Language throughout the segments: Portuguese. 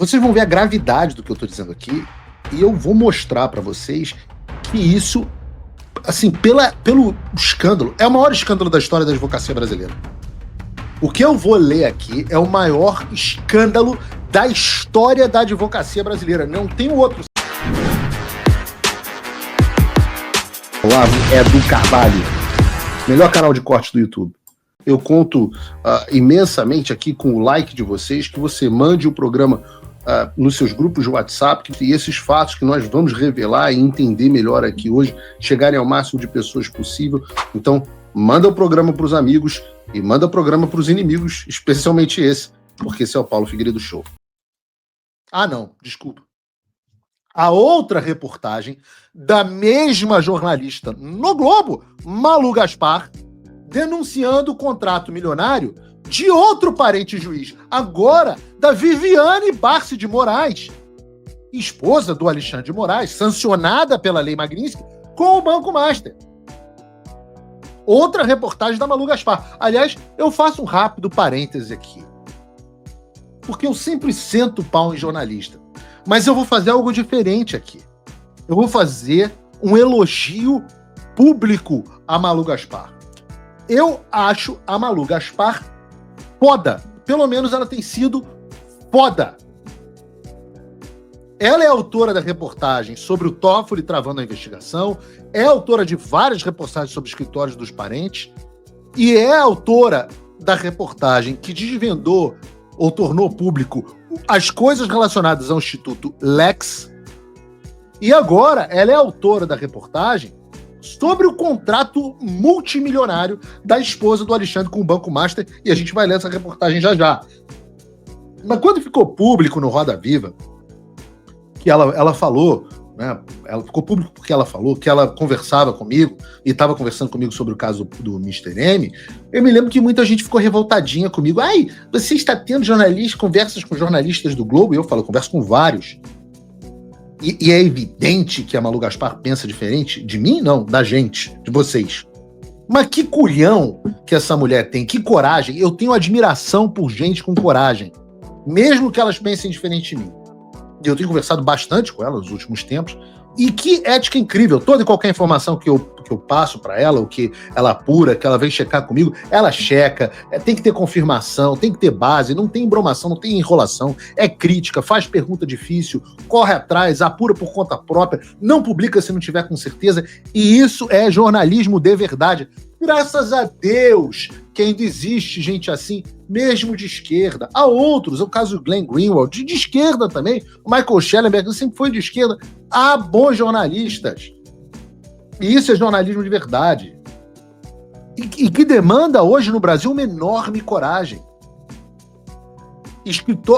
Vocês vão ver a gravidade do que eu estou dizendo aqui e eu vou mostrar para vocês que isso, assim, pelo escândalo, é o maior escândalo da história da advocacia brasileira. O que eu vou ler aqui é o maior escândalo da história da advocacia brasileira. Não tem outro. Olavo Edu Carvalho, melhor canal de corte do YouTube. Eu conto imensamente aqui com o like de vocês, que você mande o programa nos seus grupos de WhatsApp, e esses fatos que nós vamos revelar e entender melhor aqui hoje, chegarem ao máximo de pessoas possível. Então, manda o programa para os amigos e manda o programa para os inimigos, especialmente esse, porque esse é o Paulo Figueiredo Show. Ah, não, desculpa. A outra reportagem da mesma jornalista no Globo, Malu Gaspar, denunciando o contrato milionário de outro parente juiz, agora da Viviane Barsi de Moraes, esposa do Alexandre de Moraes, sancionada pela Lei Magnitsky, com o Banco Master. Outra reportagem da Malu Gaspar. Aliás, eu faço um rápido parêntese aqui, porque eu sempre sento pau em jornalista, mas eu vou fazer algo diferente aqui. Eu vou fazer um elogio público a Malu Gaspar. Eu acho a Malu Gaspar foda. Pelo menos ela tem sido foda. Ela é autora da reportagem sobre o Toffoli travando a investigação, é autora de várias reportagens sobre escritórios dos parentes e é autora da reportagem que desvendou ou tornou público as coisas relacionadas ao Instituto Lex. E agora ela é autora da reportagem sobre o contrato multimilionário da esposa do Alexandre com o Banco Master, e a gente vai ler essa reportagem já já. Mas quando ficou público no Roda Viva, que ela falou, né, ela ficou público porque ela falou que ela conversava comigo e estava conversando comigo sobre o caso do Mr. M, eu me lembro que muita gente ficou revoltadinha comigo. Ai, você está tendo conversas com jornalistas do Globo? E eu falo, eu converso com vários. E é evidente que a Malu Gaspar pensa diferente de mim? Não, da gente, de vocês. Mas que culhão que essa mulher tem, que coragem. Eu tenho admiração por gente com coragem, mesmo que elas pensem diferente de mim. E eu tenho conversado bastante com ela nos últimos tempos. E que ética incrível. Toda e qualquer informação que eu passo para ela, o que ela apura, que ela vem checar comigo, ela checa. Tem que ter confirmação, tem que ter base, não tem embromação, não tem enrolação. É crítica, faz pergunta difícil, corre atrás, apura por conta própria, não publica se não tiver com certeza. E isso é jornalismo de verdade. Graças a Deus que ainda existe gente assim, mesmo de esquerda. Há outros, é o caso do Glenn Greenwald, de esquerda também. O Michael Schellenberg sempre foi de esquerda. Há bons jornalistas. E isso é jornalismo de verdade. E que demanda hoje no Brasil uma enorme coragem.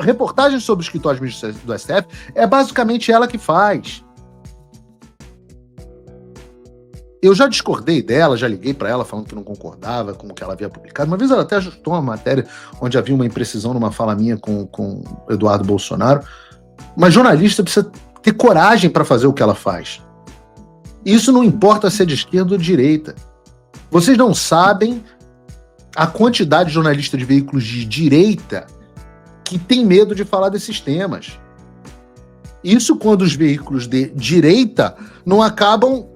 Reportagens sobre os escritórios do STF é basicamente ela que faz. Eu já discordei dela, já liguei para ela falando que não concordava com o que ela havia publicado. Uma vez ela até ajustou uma matéria onde havia uma imprecisão numa fala minha com Eduardo Bolsonaro. Mas jornalista precisa ter coragem para fazer o que ela faz. Isso não importa se é de esquerda ou de direita. Vocês não sabem a quantidade de jornalistas de veículos de direita que tem medo de falar desses temas. Isso quando os veículos de direita não acabam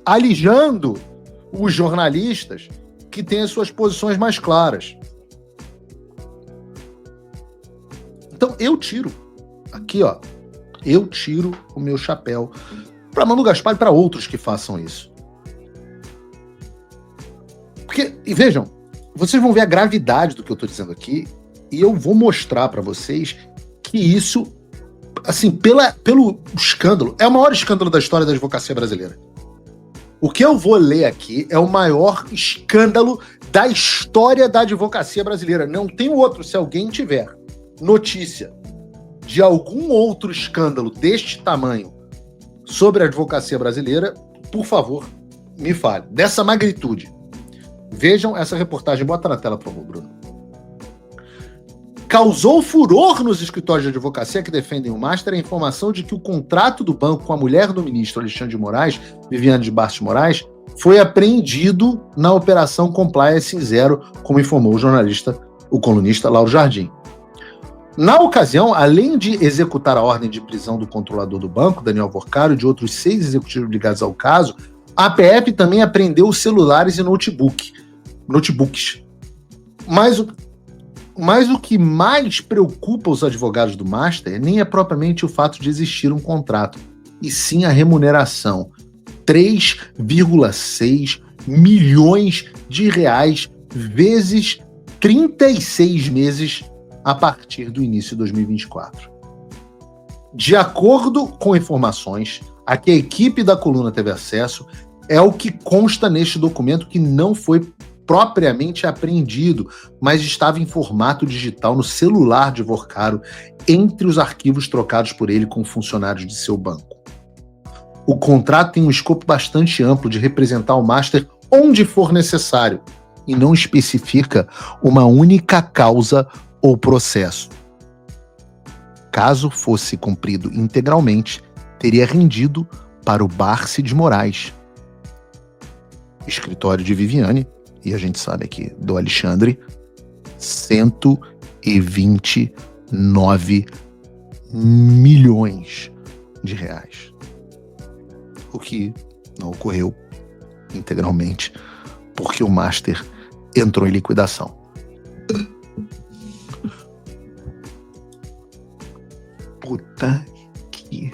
alijando os jornalistas que têm as suas posições mais claras. Então eu tiro o meu chapéu para Malu Gaspar e para outros que façam isso. E vejam, vocês vão ver a gravidade do que eu estou dizendo aqui e eu vou mostrar para vocês que isso, assim, pelo escândalo, é o maior escândalo da história da advocacia brasileira. O que eu vou ler aqui é o maior escândalo da história da advocacia brasileira. Não tem outro. Se alguém tiver notícia de algum outro escândalo deste tamanho sobre a advocacia brasileira, por favor, me fale. Dessa magnitude. Vejam essa reportagem. Bota na tela, por favor, Bruno. Causou furor nos escritórios de advocacia que defendem o Master a informação de que o contrato do banco com a mulher do ministro Alexandre de Moraes, Viviane de Barsi de Moraes, foi apreendido na Operação Compliance Zero, como informou o colunista Lauro Jardim. Na ocasião, além de executar a ordem de prisão do controlador do banco, Daniel Vorcaro, e de outros 6 executivos ligados ao caso, a PF também apreendeu celulares e notebooks. Mas o que mais preocupa os advogados do Master nem é propriamente o fato de existir um contrato, e sim a remuneração. 3,6 milhões de reais vezes 36 meses a partir do início de 2024. De acordo com informações a que a equipe da coluna teve acesso, é o que consta neste documento, que não foi propriamente apreendido, mas estava em formato digital no celular de Vorcaro, entre os arquivos trocados por ele com funcionários de seu banco. O contrato tem um escopo bastante amplo de representar o Master onde for necessário, e não especifica uma única causa ou processo. Caso fosse cumprido integralmente, teria rendido para o Barsi de Moraes, escritório de Viviane, e a gente sabe aqui do Alexandre, 129 milhões de reais. O que não ocorreu integralmente, porque o Master entrou em liquidação. Puta que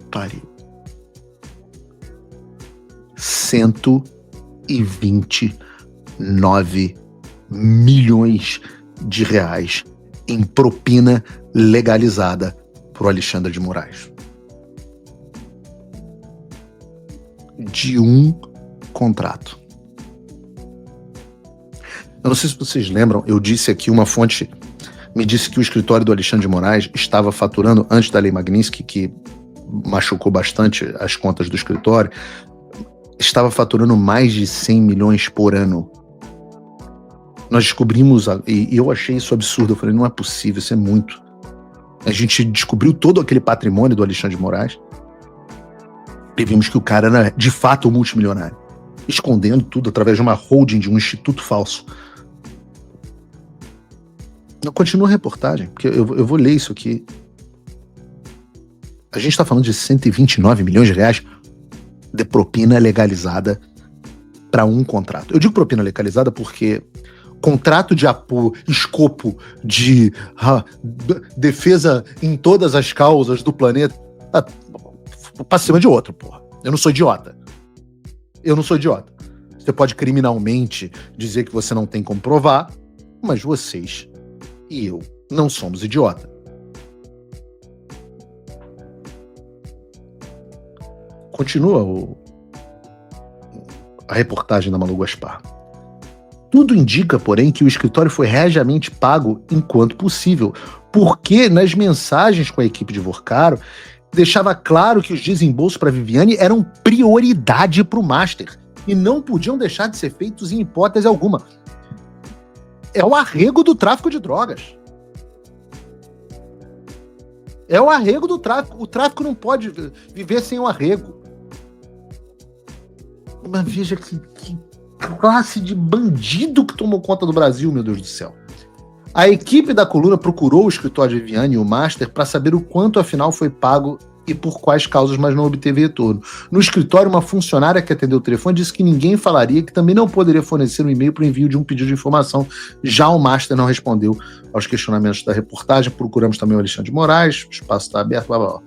pariu. 129 milhões de reais em propina legalizada pro Alexandre de Moraes. De um contrato. Eu não sei se vocês lembram, eu disse aqui, uma fonte me disse que o escritório do Alexandre de Moraes estava faturando, antes da Lei Magnitsky, que machucou bastante as contas do escritório, estava faturando mais de 100 milhões por ano. Nós descobrimos, e eu achei isso absurdo, eu falei, não é possível, isso é muito. A gente descobriu todo aquele patrimônio do Alexandre de Moraes e vimos que o cara era, de fato, um multimilionário, escondendo tudo através de uma holding, de um instituto falso. Continua a reportagem, porque eu vou ler isso aqui. A gente está falando de 129 milhões de reais de propina legalizada para um contrato. Eu digo propina legalizada porque contrato de apoio, escopo de defesa em todas as causas do planeta, pra cima de outro, porra. Eu não sou idiota. Você pode criminalmente dizer que você não tem como provar, mas vocês e eu não somos idiota. Continua a reportagem da Malu Gaspar. Tudo indica, porém, que o escritório foi regiamente pago enquanto possível, porque nas mensagens com a equipe de Vorcaro deixava claro que os desembolsos para Viviane eram prioridade para o Master e não podiam deixar de ser feitos em hipótese alguma. É o arrego do tráfico de drogas. É o arrego do tráfico. O tráfico não pode viver sem o arrego. Mas veja que classe de bandido que tomou conta do Brasil, meu Deus do céu. A equipe da coluna procurou o escritório de Viviane e o Master para saber o quanto afinal foi pago e por quais causas, mas não obteve retorno. No escritório, uma funcionária que atendeu o telefone disse que ninguém falaria, que também não poderia fornecer um e-mail para o envio de um pedido de informação. Já o Master não respondeu aos questionamentos da reportagem. Procuramos também o Alexandre de Moraes, o espaço está aberto, blá blá blá.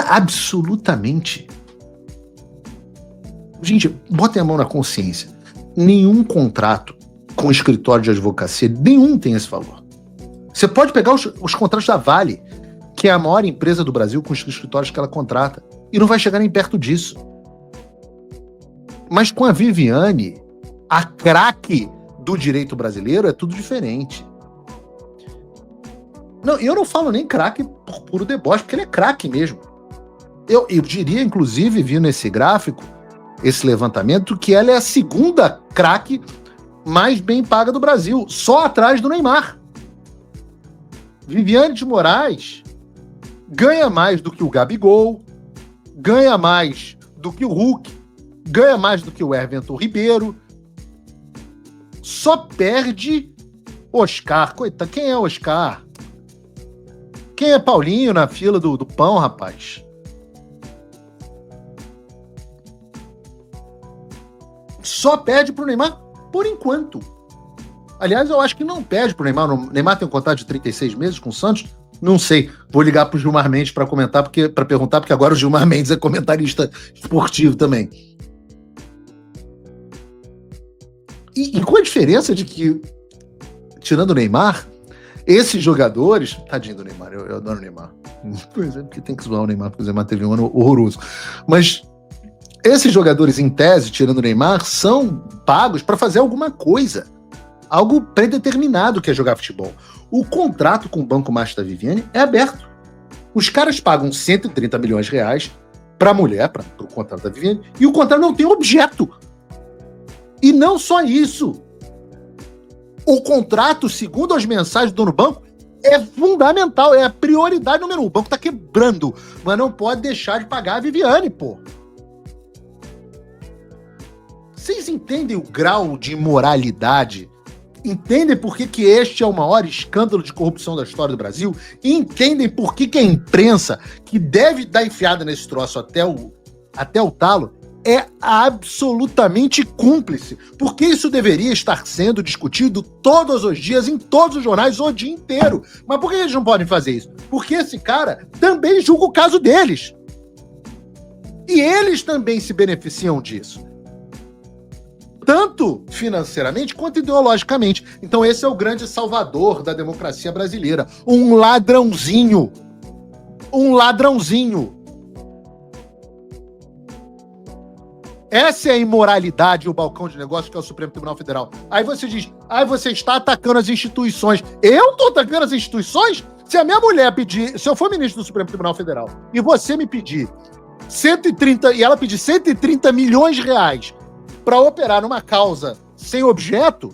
Absolutamente. Gente, botem a mão na consciência. Nenhum contrato com escritório de advocacia, nenhum tem esse valor. Você pode pegar os contratos da Vale, que é a maior empresa do Brasil com os escritórios que ela contrata, e não vai chegar nem perto disso. Mas com a Viviane, a craque do direito brasileiro, é tudo diferente. Não, eu não falo nem craque por puro deboche, porque ele é craque mesmo. Eu diria, inclusive, vi nesse gráfico, esse levantamento, que ela é a segunda craque mais bem paga do Brasil, só atrás do Neymar. Viviane de Moraes ganha mais do que o Gabigol, ganha mais do que o Hulk, ganha mais do que o Everton Ribeiro, só perde Oscar, coitado, quem é Oscar? Quem é Paulinho na fila do pão, rapaz? Só perde pro Neymar por enquanto. Aliás, eu acho que não perde pro Neymar. O Neymar tem um contrato de 36 meses com o Santos? Não sei. Vou ligar pro Gilmar Mendes para perguntar, porque agora o Gilmar Mendes é comentarista esportivo também. E com a diferença de que, tirando o Neymar, esses jogadores... Tadinho do Neymar, eu adoro o Neymar. Pois é, porque tem que zoar o Neymar, porque o Neymar teve um ano horroroso. Mas esses jogadores, em tese, tirando o Neymar, são pagos para fazer alguma coisa. Algo predeterminado que é jogar futebol. O contrato com o Banco Master da Viviane é aberto. Os caras pagam 130 milhões de reais para a mulher, para o contrato da Viviane, e o contrato não tem objeto. E não só isso. O contrato, segundo as mensagens do dono do banco, é fundamental, é a prioridade número 1. O banco está quebrando, mas não pode deixar de pagar a Viviane, pô. Vocês entendem o grau de imoralidade? Entendem por que este é o maior escândalo de corrupção da história do Brasil? E entendem por que a imprensa, que deve dar enfiada nesse troço até o talo, é absolutamente cúmplice? Porque isso deveria estar sendo discutido todos os dias, em todos os jornais, o dia inteiro. Mas por que eles não podem fazer isso? Porque esse cara também julga o caso deles. E eles também se beneficiam disso. Tanto financeiramente quanto ideologicamente. Então esse é o grande salvador da democracia brasileira. Um ladrãozinho. Um ladrãozinho. Essa é a imoralidade e o balcão de negócios que é o Supremo Tribunal Federal. Aí você diz, você está atacando as instituições. Eu estou atacando as instituições? Se a minha mulher pedir, se eu for ministro do Supremo Tribunal Federal e você me pedir 130, e ela pedir 130 milhões de reais para operar numa causa sem objeto,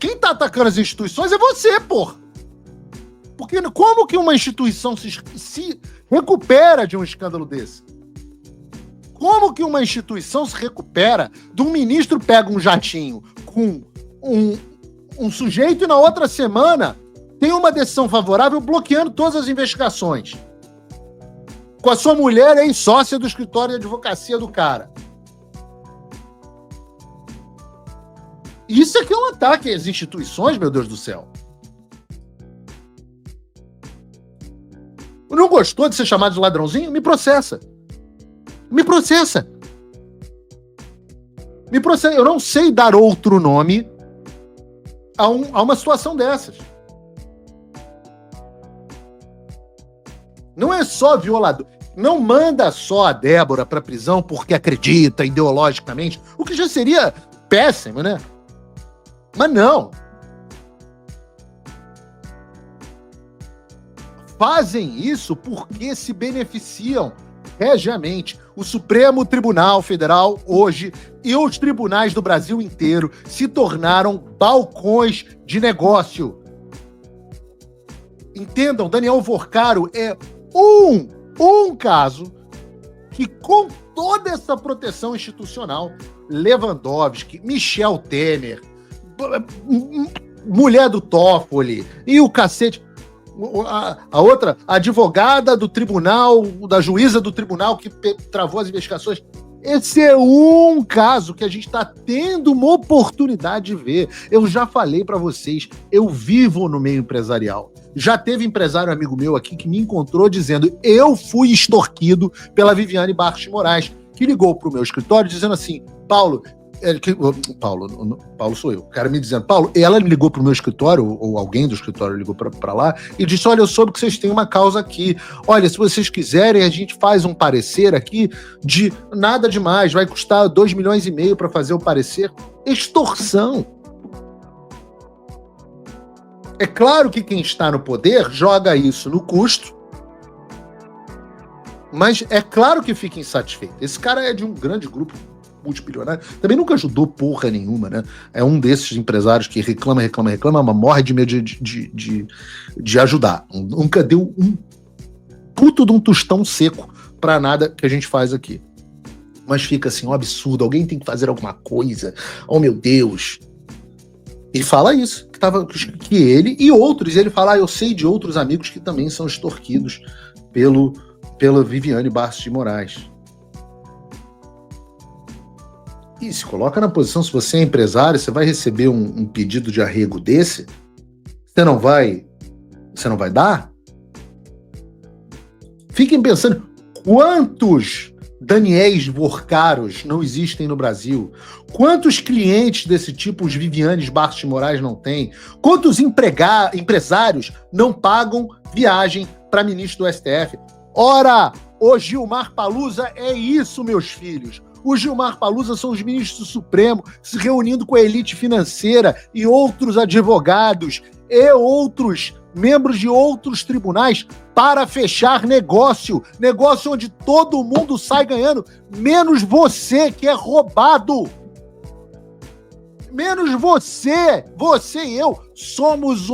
quem está atacando as instituições é você, porra. Porque como que uma instituição se recupera de um escândalo desse? Como que uma instituição se recupera de um ministro pega um jatinho com um sujeito e na outra semana tem uma decisão favorável bloqueando todas as investigações? Com a sua mulher ex-sócia do escritório de advocacia do cara. Isso aqui é um ataque às instituições, meu Deus do céu. Não gostou de ser chamado de ladrãozinho? Me processa. Me processa. Me processa. Eu não sei dar outro nome a uma situação dessas. Não é só violador. Não manda só a Débora para prisão porque acredita ideologicamente, o que já seria péssimo, né? Mas não. Fazem isso porque se beneficiam regiamente. O Supremo Tribunal Federal hoje e os tribunais do Brasil inteiro se tornaram balcões de negócio. Entendam, Daniel Vorcaro é um caso que, com toda essa proteção institucional, Lewandowski, Michel Temer, mulher do Toffoli e o cacete, a outra, a advogada do tribunal, da juíza do tribunal que travou as investigações. Esse é um caso que a gente está tendo uma oportunidade de ver. Eu já falei para vocês, eu vivo no meio empresarial. Já teve empresário amigo meu aqui que me encontrou dizendo: eu fui extorquido pela Viviane Barros de Moraes, que ligou para o meu escritório dizendo assim: Paulo sou eu. O cara me dizendo: Paulo, ela me ligou pro meu escritório, ou alguém do escritório ligou pra lá, e disse: olha, eu soube que vocês têm uma causa aqui. Olha, se vocês quiserem, a gente faz um parecer aqui de nada demais, vai custar 2,5 milhões para fazer o parecer. Extorsão. É claro que quem está no poder joga isso no custo, mas é claro que fica insatisfeito. Esse cara é de um grande grupo multibilionário, também nunca ajudou porra nenhuma, né? É um desses empresários que reclama, mas morre de medo de ajudar. Nunca deu um puto de um tostão seco pra nada que a gente faz aqui. Mas fica assim, um absurdo, alguém tem que fazer alguma coisa. Oh, meu Deus. E fala isso, que ele e outros, ele fala, eu sei de outros amigos que também são extorquidos pela Viviane Bastos de Moraes. E se coloca na posição, se você é empresário, você vai receber um pedido de arrego desse, você não vai dar? Fiquem pensando, quantos Daniéis Vorcaros não existem no Brasil? Quantos clientes desse tipo os Vivianes Bastos de Moraes não têm? Quantos empresários não pagam viagem para ministro do STF? Ora, o Gilmar Palusa é isso, meus filhos. O Gilmar Palusa são os ministros do Supremo se reunindo com a elite financeira e outros advogados e outros membros de outros tribunais para fechar negócio onde todo mundo sai ganhando, menos você que é roubado. Menos você e eu somos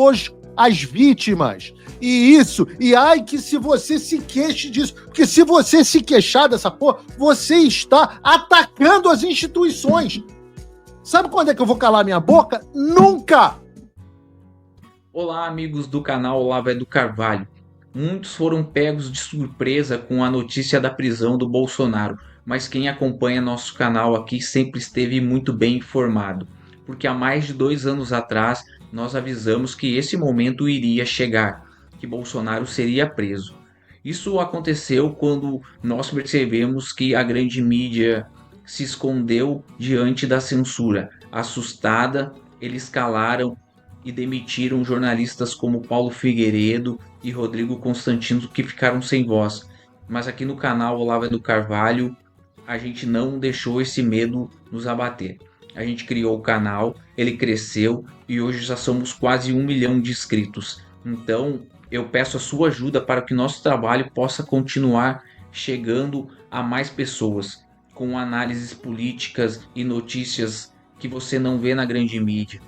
as vítimas. E ai que se você se queixe disso, porque se você se queixar dessa porra, você está atacando as instituições. Sabe quando é que eu vou calar minha boca? Nunca! Olá, amigos do canal Olavo é do Carvalho. Muitos foram pegos de surpresa com a notícia da prisão do Bolsonaro, mas quem acompanha nosso canal aqui sempre esteve muito bem informado, porque há mais de 2 anos atrás nós avisamos que esse momento iria chegar, que Bolsonaro seria preso. Isso aconteceu quando nós percebemos que a grande mídia se escondeu diante da censura. Assustada, eles calaram e demitiram jornalistas como Paulo Figueiredo e Rodrigo Constantino, que ficaram sem voz. Mas aqui no canal Olavo do Carvalho, a gente não deixou esse medo nos abater. A gente criou o canal, ele cresceu e hoje já somos quase 1 milhão de inscritos. Então eu peço a sua ajuda para que nosso trabalho possa continuar chegando a mais pessoas, com análises políticas e notícias que você não vê na grande mídia.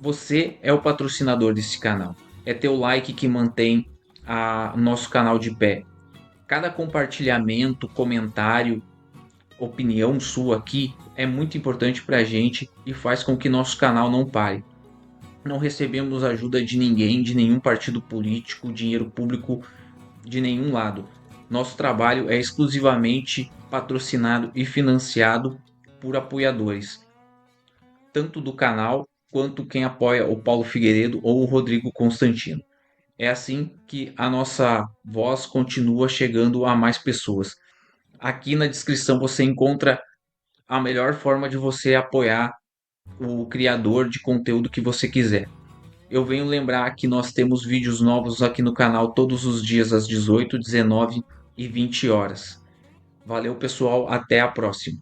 Você é o patrocinador desse canal. É teu like que mantém o nosso canal de pé. Cada compartilhamento, comentário, opinião sua aqui é muito importante para a gente e faz com que nosso canal não pare. Não recebemos ajuda de ninguém, de nenhum partido político, dinheiro público de nenhum lado. Nosso trabalho é exclusivamente patrocinado e financiado por apoiadores, tanto do canal quanto quem apoia o Paulo Figueiredo ou o Rodrigo Constantino. É assim que a nossa voz continua chegando a mais pessoas. Aqui na descrição você encontra a melhor forma de você apoiar o criador de conteúdo que você quiser. Eu venho lembrar que nós temos vídeos novos aqui no canal todos os dias às 18, 19 e 20 horas. Valeu, pessoal, até a próxima.